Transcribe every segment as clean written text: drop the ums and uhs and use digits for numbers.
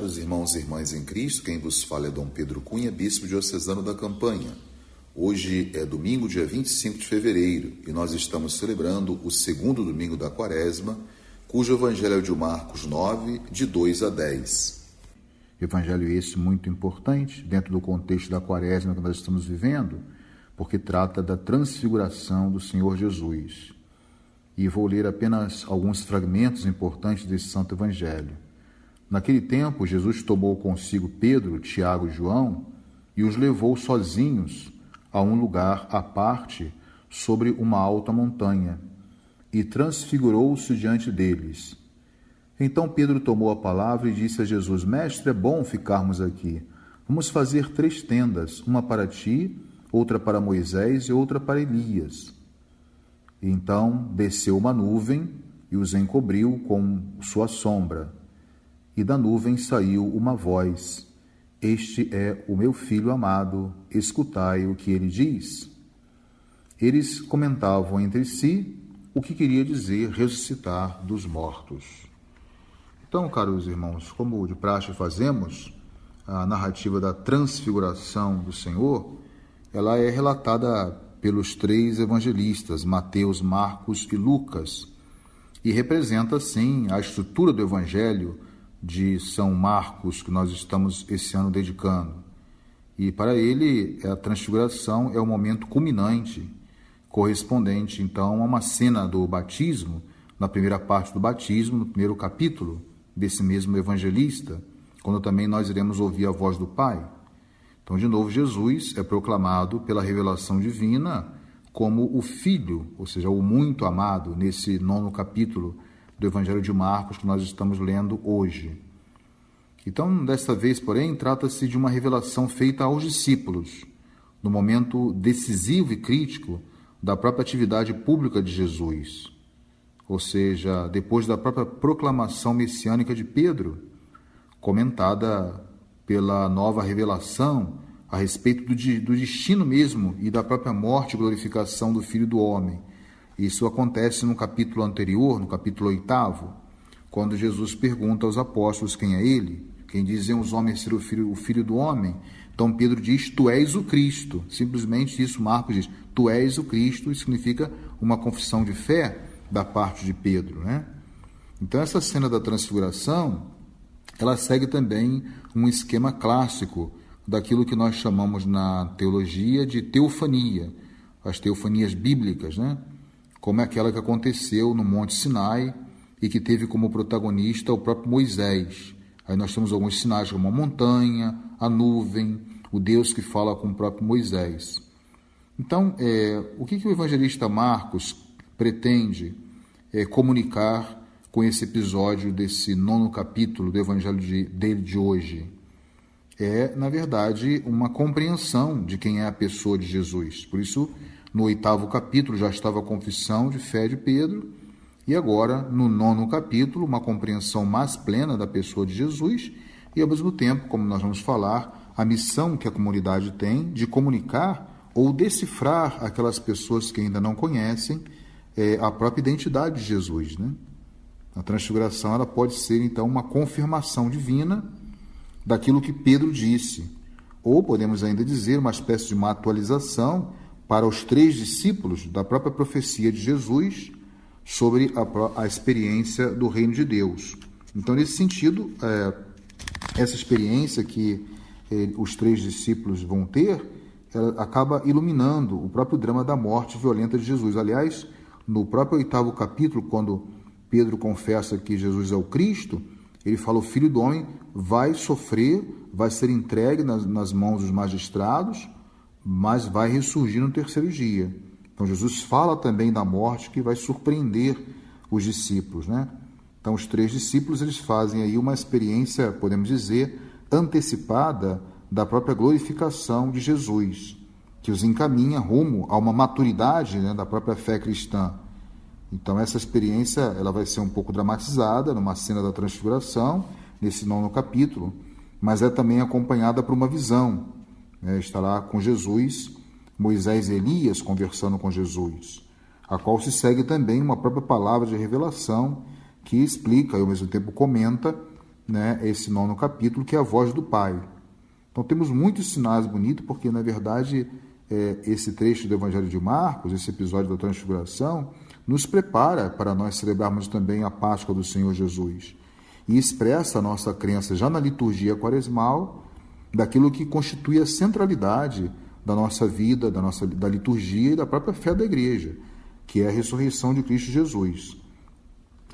Caros irmãos e irmãs em Cristo, quem vos fala é Dom Pedro Cunha, bispo diocesano da Campanha. Hoje é domingo, dia 25 de fevereiro, e nós estamos celebrando o segundo domingo da Quaresma, cujo evangelho é o de Marcos 9, de 2 a 10. Evangelho esse muito importante dentro do contexto da Quaresma que nós estamos vivendo, porque trata da transfiguração do Senhor Jesus. E vou ler apenas alguns fragmentos importantes desse Santo Evangelho. Naquele tempo, Jesus tomou consigo Pedro, Tiago e João e os levou sozinhos a um lugar à parte sobre uma alta montanha e transfigurou-se diante deles. Então Pedro tomou a palavra e disse a Jesus: Mestre, é bom ficarmos aqui. Vamos fazer 3 tendas, uma para ti, outra para Moisés e outra para Elias. E então desceu uma nuvem e os encobriu com sua sombra. E da nuvem saiu uma voz: Este é o meu filho amado, escutai o que ele diz. Eles comentavam entre si o que queria dizer ressuscitar dos mortos. Então, caros irmãos, como de praxe fazemos, a narrativa da transfiguração do Senhor, ela é relatada pelos 3 evangelistas, Mateus, Marcos e Lucas, e representa, sim, a estrutura do evangelho de São Marcos, que nós estamos esse ano dedicando. E para ele, a transfiguração é o momento culminante, correspondente, então, a uma cena do batismo, na primeira parte do batismo, no primeiro capítulo desse mesmo evangelista, quando também nós iremos ouvir a voz do Pai. Então, de novo, Jesus é proclamado pela revelação divina como o Filho, ou seja, o muito amado, nesse 9º capítulo do Evangelho de Marcos que nós estamos lendo hoje. Então, desta vez, porém, trata-se de uma revelação feita aos discípulos, no momento decisivo e crítico da própria atividade pública de Jesus, ou seja, depois da própria proclamação messiânica de Pedro, comentada pela nova revelação a respeito do destino mesmo e da própria morte e glorificação do Filho do Homem. Isso acontece no capítulo anterior, no capítulo 8º, quando Jesus pergunta aos apóstolos quem é ele, quem dizem os homens ser o filho do homem. Então Pedro diz: Tu és o Cristo. Simplesmente isso, Marcos diz: Tu és o Cristo. Isso significa uma confissão de fé da parte de Pedro, né? Então essa cena da transfiguração, ela segue também um esquema clássico daquilo que nós chamamos na teologia de teofania, as teofanias bíblicas, né? Como é aquela que aconteceu no Monte Sinai e que teve como protagonista o próprio Moisés. Aí nós temos alguns sinais como a montanha, a nuvem, o Deus que fala com o próprio Moisés. Então, o que o evangelista Marcos pretende comunicar com esse episódio desse 9º capítulo do evangelho dele de hoje? É, na verdade, uma compreensão de quem é a pessoa de Jesus. Por isso, no 8º capítulo já estava a confissão de fé de Pedro, e agora, no 9º capítulo, uma compreensão mais plena da pessoa de Jesus e, ao mesmo tempo, como nós vamos falar, a missão que a comunidade tem de comunicar ou decifrar aquelas pessoas que ainda não conhecem a própria identidade de Jesus, né? A transfiguração ela pode ser, então, uma confirmação divina daquilo que Pedro disse, ou podemos ainda dizer uma espécie de uma atualização para os 3 discípulos da própria profecia de Jesus sobre a experiência do reino de Deus. Então, nesse sentido, essa experiência que os 3 discípulos vão ter, ela acaba iluminando o próprio drama da morte violenta de Jesus. Aliás, no próprio 8º capítulo, quando Pedro confessa que Jesus é o Cristo, ele fala: o Filho do Homem vai sofrer, vai ser entregue nas mãos dos magistrados, mas vai ressurgir no 3º dia. Então Jesus fala também da morte que vai surpreender os discípulos, né? Então os 3 discípulos eles fazem aí uma experiência, podemos dizer, antecipada da própria glorificação de Jesus, que os encaminha rumo a uma maturidade, né, da própria fé cristã. Então essa experiência ela vai ser um pouco dramatizada numa cena da transfiguração, nesse 9º capítulo, mas é também acompanhada por uma visão. Está lá com Jesus, Moisés e Elias conversando com Jesus, a qual se segue também uma própria palavra de revelação que explica e ao mesmo tempo comenta né, esse 9º capítulo, que é a voz do Pai. Então temos muitos sinais bonitos, porque na verdade esse trecho do Evangelho de Marcos, esse episódio da Transfiguração, nos prepara para nós celebrarmos também a Páscoa do Senhor Jesus e expressa a nossa crença já na liturgia quaresmal daquilo que constitui a centralidade da nossa vida, da liturgia e da própria fé da Igreja, que é a ressurreição de Cristo Jesus.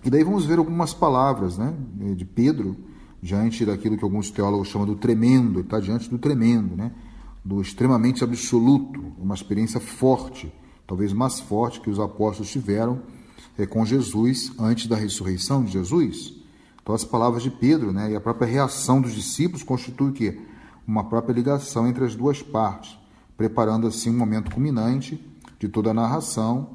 E daí vamos ver algumas palavras, né, de Pedro, diante daquilo que alguns teólogos chamam do tremendo. Ele está diante do tremendo, né, do extremamente absoluto, uma experiência forte, talvez mais forte que os apóstolos tiveram com Jesus antes da ressurreição de Jesus. Então as palavras de Pedro, né, e a própria reação dos discípulos constitui o quê? Uma própria ligação entre as duas partes, preparando assim um momento culminante de toda a narração,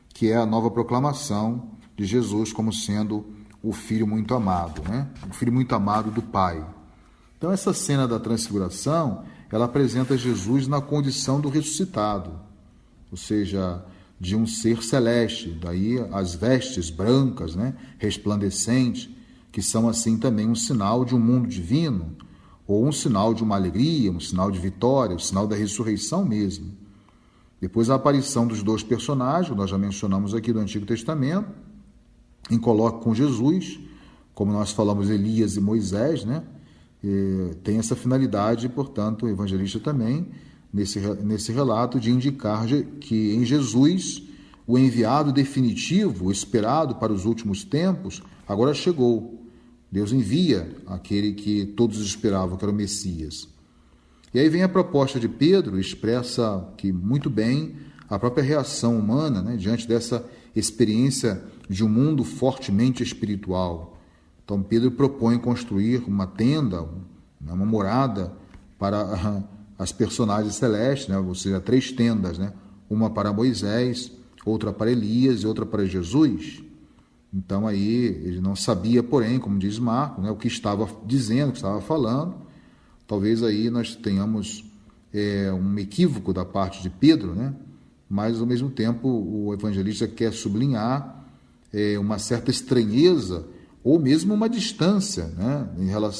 que é a nova proclamação de Jesus como sendo o Filho muito amado, né? O Filho muito amado do Pai. Então essa cena da transfiguração, ela apresenta Jesus na condição do ressuscitado, ou seja, de um ser celeste, daí as vestes brancas, né, resplandecentes, que são assim também um sinal de um mundo divino, ou um sinal de uma alegria, um sinal de vitória, um sinal da ressurreição mesmo. Depois a aparição dos dois personagens, nós já mencionamos aqui do Antigo Testamento, em colóquio com Jesus, como nós falamos, Elias e Moisés, né? Tem essa finalidade, portanto, o evangelista também, nesse relato, de indicar que em Jesus, o enviado definitivo, esperado para os últimos tempos, agora chegou. Deus envia aquele que todos esperavam, que era o Messias. E aí vem a proposta de Pedro, expressa que muito bem a própria reação humana, né, diante dessa experiência de um mundo fortemente espiritual. Então Pedro propõe construir uma tenda, uma morada para as personagens celestes, né, ou seja, 3 tendas, né, uma para Moisés, outra para Elias e outra para Jesus. Então aí ele não sabia, porém, como diz Marcos, né, o que estava dizendo, o que estava falando. Talvez aí nós tenhamos um equívoco da parte de Pedro, né, mas ao mesmo tempo o evangelista quer sublinhar uma certa estranheza ou mesmo uma distância, né,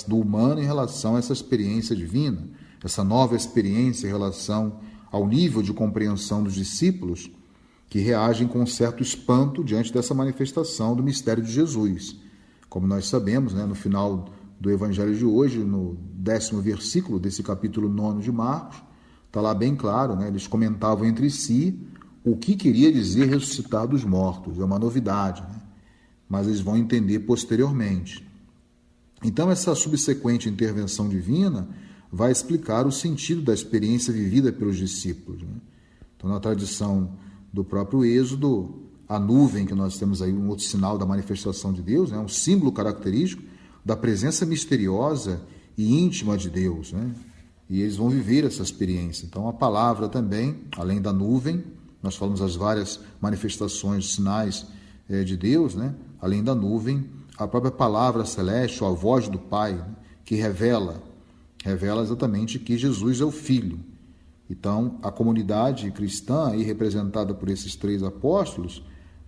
do humano em relação a essa experiência divina, essa nova experiência em relação ao nível de compreensão dos discípulos, que reagem com um certo espanto diante dessa manifestação do mistério de Jesus. Como nós sabemos, né, no final do Evangelho de hoje, no 10º versículo desse capítulo 9 de Marcos, está lá bem claro, né, eles comentavam entre si o que queria dizer ressuscitar dos mortos. É uma novidade, né, mas eles vão entender posteriormente. Então, essa subsequente intervenção divina vai explicar o sentido da experiência vivida pelos discípulos, né? Então, na tradição do próprio Êxodo, a nuvem, que nós temos aí um outro sinal da manifestação de Deus, né? Um símbolo característico da presença misteriosa e íntima de Deus, né? E eles vão viver essa experiência. Então a palavra também, além da nuvem, nós falamos as várias manifestações, sinais de Deus, né? Além da nuvem, a própria palavra celeste, ou a voz do Pai, né? Que revela exatamente que Jesus é o Filho. Então, a comunidade cristã, aí representada por esses 3 apóstolos,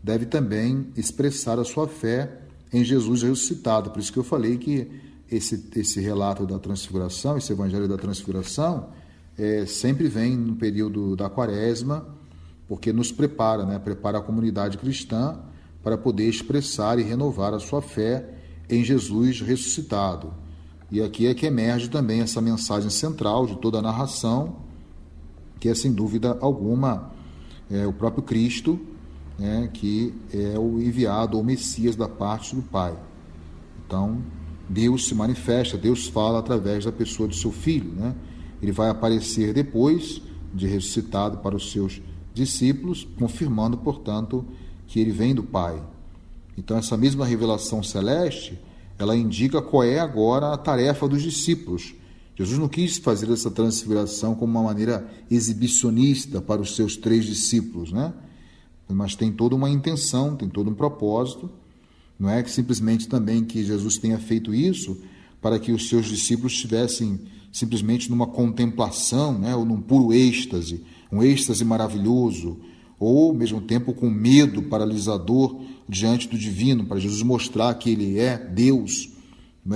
deve também expressar a sua fé em Jesus ressuscitado. Por isso que eu falei que esse relato da transfiguração, esse evangelho da transfiguração, sempre vem no período da quaresma, porque nos prepara, né? Prepara a comunidade cristã para poder expressar e renovar a sua fé em Jesus ressuscitado. E aqui é que emerge também essa mensagem central de toda a narração, que é, sem dúvida alguma, o próprio Cristo, né, que é o enviado ou Messias da parte do Pai. Então, Deus se manifesta, Deus fala através da pessoa de seu Filho, né? Ele vai aparecer depois de ressuscitado para os seus discípulos, confirmando, portanto, que ele vem do Pai. Então, essa mesma revelação celeste, ela indica qual é agora a tarefa dos discípulos. Jesus não quis fazer essa transfiguração como uma maneira exibicionista para os seus 3 discípulos, né? Mas tem toda uma intenção, tem todo um propósito. Não é que simplesmente também que Jesus tenha feito isso para que os seus discípulos estivessem simplesmente numa contemplação, né? Ou num puro êxtase, um êxtase maravilhoso, ou ao mesmo tempo com medo paralisador diante do divino, para Jesus mostrar que ele é Deus,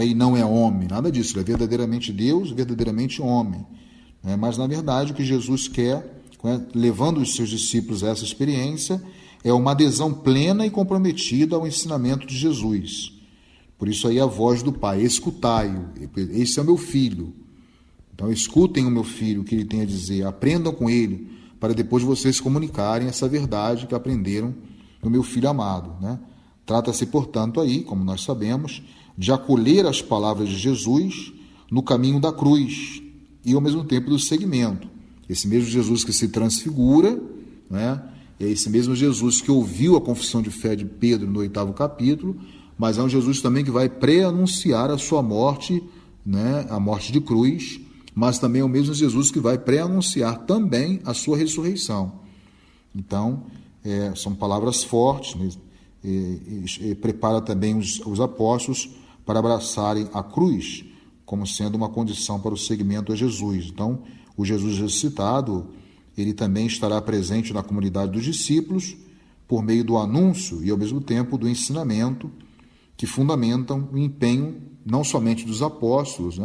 e não é homem, nada disso. Ele é verdadeiramente Deus, verdadeiramente homem. Mas, na verdade, o que Jesus quer, levando os seus discípulos a essa experiência, é uma adesão plena e comprometida ao ensinamento de Jesus. Por isso aí a voz do Pai: escutai-o, esse é o meu filho. Então escutem o meu filho, o que ele tem a dizer, aprendam com ele, para depois vocês comunicarem essa verdade que aprenderam do meu filho amado. Trata-se, portanto, aí, como nós sabemos, de acolher as palavras de Jesus no caminho da cruz e, ao mesmo tempo, do seguimento. Esse mesmo Jesus que se transfigura, é esse mesmo Jesus que ouviu a confissão de fé de Pedro no 8º capítulo, mas é um Jesus também que vai pré-anunciar a sua morte, a morte de cruz, mas também é o mesmo Jesus que vai pré-anunciar também a sua ressurreição. Então, são palavras fortes, e prepara também os apóstolos para abraçarem a cruz como sendo uma condição para o seguimento a Jesus. Então, o Jesus ressuscitado, ele também estará presente na comunidade dos discípulos por meio do anúncio e, ao mesmo tempo, do ensinamento que fundamentam o empenho não somente dos apóstolos,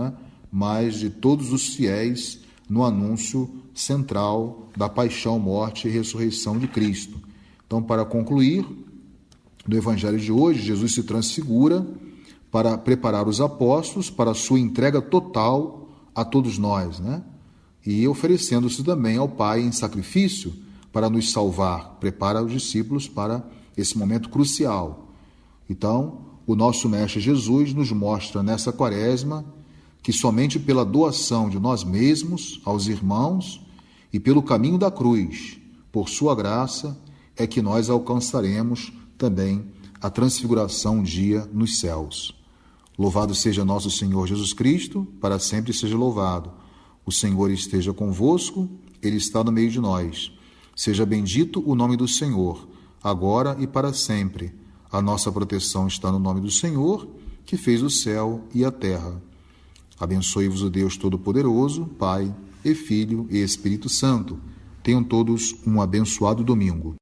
mas de todos os fiéis no anúncio central da paixão, morte e ressurreição de Cristo. Então, para concluir, no Evangelho de hoje, Jesus se transfigura para preparar os apóstolos para a sua entrega total a todos nós, e oferecendo-se também ao Pai em sacrifício para nos salvar, prepara os discípulos para esse momento crucial. Então, o nosso Mestre Jesus nos mostra nessa quaresma que somente pela doação de nós mesmos aos irmãos e pelo caminho da cruz, por sua graça, é que nós alcançaremos também a transfiguração um dia nos céus. Louvado seja nosso Senhor Jesus Cristo, para sempre seja louvado. O Senhor esteja convosco, Ele está no meio de nós. Seja bendito o nome do Senhor, agora e para sempre. A nossa proteção está no nome do Senhor, que fez o céu e a terra. Abençoe-vos o Deus Todo-Poderoso, Pai e Filho e Espírito Santo. Tenham todos um abençoado domingo.